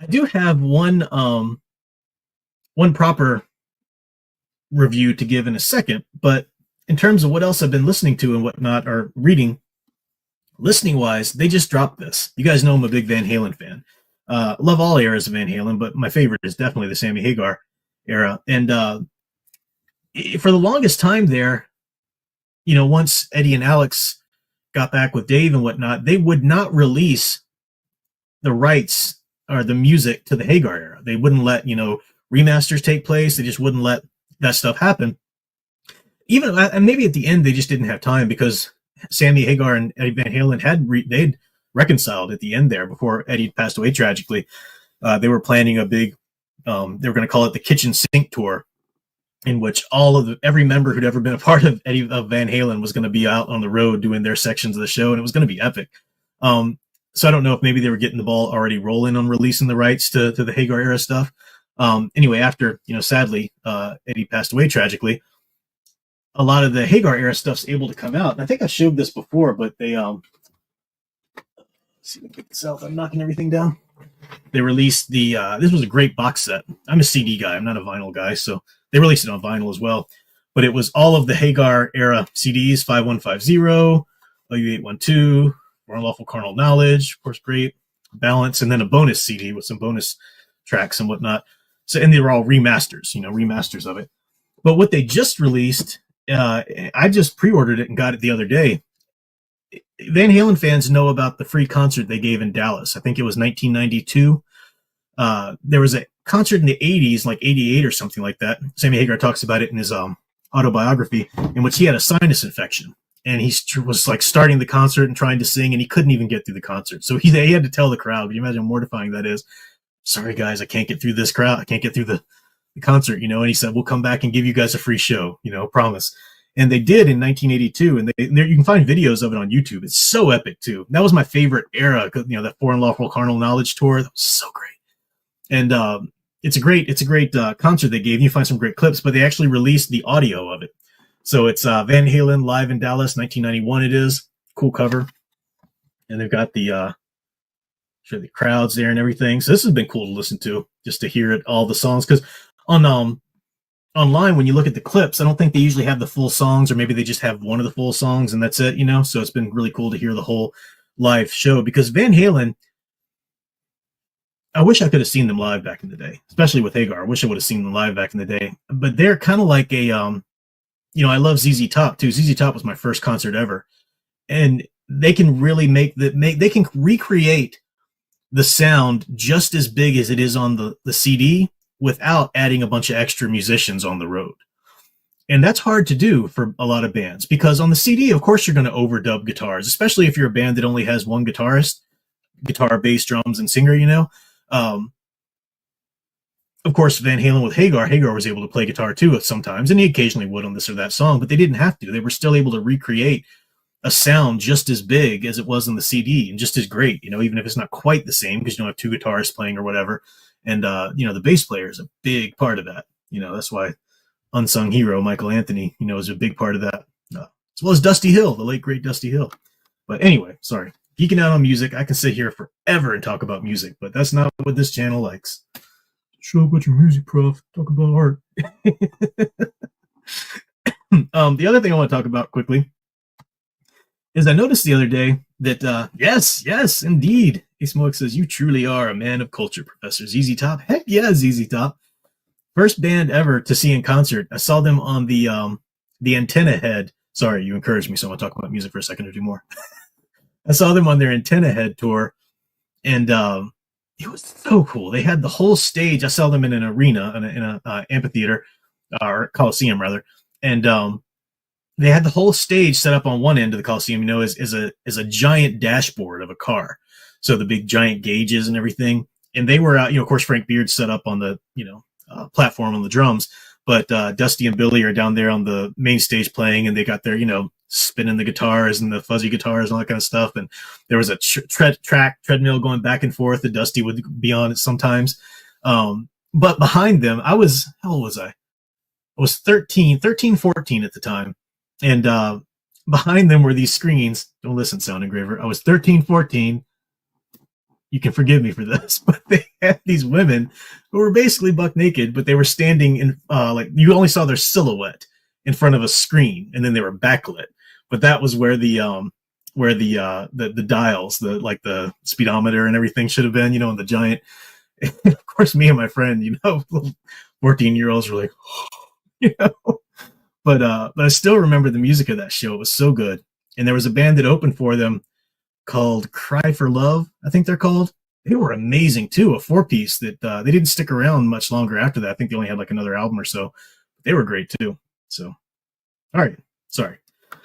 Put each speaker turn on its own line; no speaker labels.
I do have one proper review to give in a second, but in terms of what else I've been listening to and whatnot, or reading, listening wise, they just dropped this. You guys know I'm a big Van Halen fan. Love all eras of Van Halen, but my favorite is definitely the Sammy Hagar era. And for the longest time there, once Eddie and Alex got back with Dave and whatnot, they would not release the rights or the music to the Hagar era. They wouldn't let, remasters take place. They just wouldn't let that stuff happen. Even, and maybe at the end, they just didn't have time because Sammy Hagar and Eddie Van Halen they'd reconciled at the end there before Eddie passed away tragically. They were planning a big, they were going to call it the Kitchen Sink Tour, in which every member who'd ever been a part of Van Halen was going to be out on the road doing their sections of the show, and it was going to be epic. So I don't know if maybe they were getting the ball already rolling on releasing the rights to the Hagar era stuff. Anyway, after, sadly, Eddie passed away tragically, a lot of the Hagar era stuff's able to come out. And I think I showed this before, but they, let's see if I can get this out. I'm knocking everything down. They released this was a great box set. I'm a CD guy. I'm not a vinyl guy. So they released it on vinyl as well. But it was all of the Hagar era CDs, 5150, OU812, Unlawful Carnal Knowledge, of course, great. Balance, and then a bonus CD with some bonus tracks and whatnot. So, and they were all remasters, remasters of it. But what they just released, I just pre-ordered it and got it the other day. Van Halen fans know about the free concert they gave in Dallas. I think it was 1992. There was a concert in the 80s, like 88 or something like that. Sammy Hagar talks about it in his autobiography, in which he had a sinus infection. And he was like starting the concert and trying to sing, and he couldn't even get through the concert. So he had to tell the crowd, can you imagine how mortifying that is? Sorry, guys, I can't get through this crowd. I can't get through the concert, and he said, we'll come back and give you guys a free show, promise. And they did in 1982, and you can find videos of it on YouTube. It's so epic too. That was my favorite era, that Foreign Lawful Carnal Knowledge tour. That was so great. And it's a great concert they gave. You find some great clips, but they actually released the audio of it. So it's Van Halen live in Dallas, 1991. It is cool cover, and they've got the crowds there and everything. So this has been cool to listen to, just to hear it, all the songs, because on online, when you look at the clips, I don't think they usually have the full songs, or maybe they just have one of the full songs and that's it, So it's been really cool to hear the whole live show, because Van Halen, I wish I could have seen them live back in the day, especially with Hagar. I wish I would have seen them live back in the day. But they're kind of like a, I love ZZ Top too. ZZ Top was my first concert ever, and they can really they can recreate the sound just as big as it is on the CD, without adding a bunch of extra musicians on the road. And that's hard to do for a lot of bands, because on the CD, of course, you're going to overdub guitars, especially if you're a band that only has one guitarist, guitar, bass, drums, and singer, Of course, Van Halen with Hagar was able to play guitar too sometimes, and he occasionally would on this or that song, but they didn't have to. They were still able to recreate a sound just as big as it was on the CD, and just as great, even if it's not quite the same, because you don't have two guitarists playing or whatever. And, the bass player is a big part of that. That's why unsung hero Michael Anthony, is a big part of that. As well as Dusty Hill, the late, great Dusty Hill. But anyway, sorry. Geeking out on music. I can sit here forever and talk about music, but that's not what this channel likes. Show up with your music, prof. Talk about art. The other thing I want to talk about quickly is I noticed the other day that, yes, indeed. A-Smoke says, you truly are a man of culture, Professor. ZZ Top. Heck yeah, ZZ Top. First band ever to see in concert. I saw them on the Antenna Head. Sorry, you encouraged me, so I want to talk about music for a second or two more. I saw them on their Antenna Head tour, and it was so cool. They had the whole stage. I saw them in an arena, in an amphitheater, or Coliseum, rather. And they had the whole stage set up on one end of the Coliseum, as a giant dashboard of a car. So the big giant gauges and everything. And they were out, of course, Frank Beard set up on the, platform on the drums. But Dusty and Billy are down there on the main stage playing, and they got their, spinning the guitars and the fuzzy guitars and all that kind of stuff. And there was a treadmill going back and forth that Dusty would be on it sometimes. But behind them, how old was I? I was 13, 14 at the time. And behind them were these screens. Don't listen, Sound Engraver. I was 13, 14. you can forgive me for this, but they had these women who were basically buck naked, but they were standing in like you only saw their silhouette in front of a screen, and then they were backlit. But that was where the dials, the like the speedometer and everything should have been, you know, and the giant. And of course, me and my friend, you know, 14-year-olds were like, you know, but I still remember the music of that show. It was so good. And there was a band that opened for them called Cry for Love, I think they're called. They were amazing too, a four-piece that they didn't stick around much longer after that. I think they only had like another album or so. They were great too. So, all right, sorry.